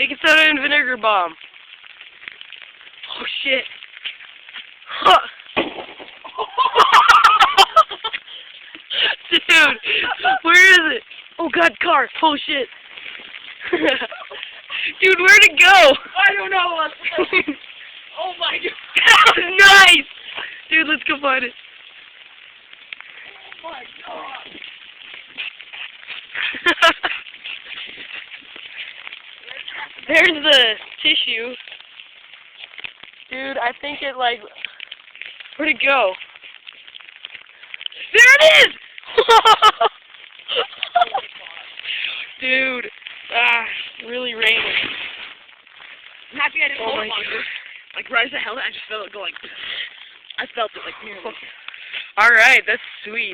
Baking soda and vinegar bomb. Oh shit. Huh. Dude, where is it? Oh god, car. Oh shit. Dude, where'd it go? I don't know. Oh my god. Nice! Dude, let's go find it. Oh my god. There's the tissue. Dude, I think it like... Where'd it go? There it is! Dude. Really raining. I'm happy I didn't Oh hold my it longer. god. Like right as I held it, I just felt it go like... I felt it like nearly. Alright, that's sweet.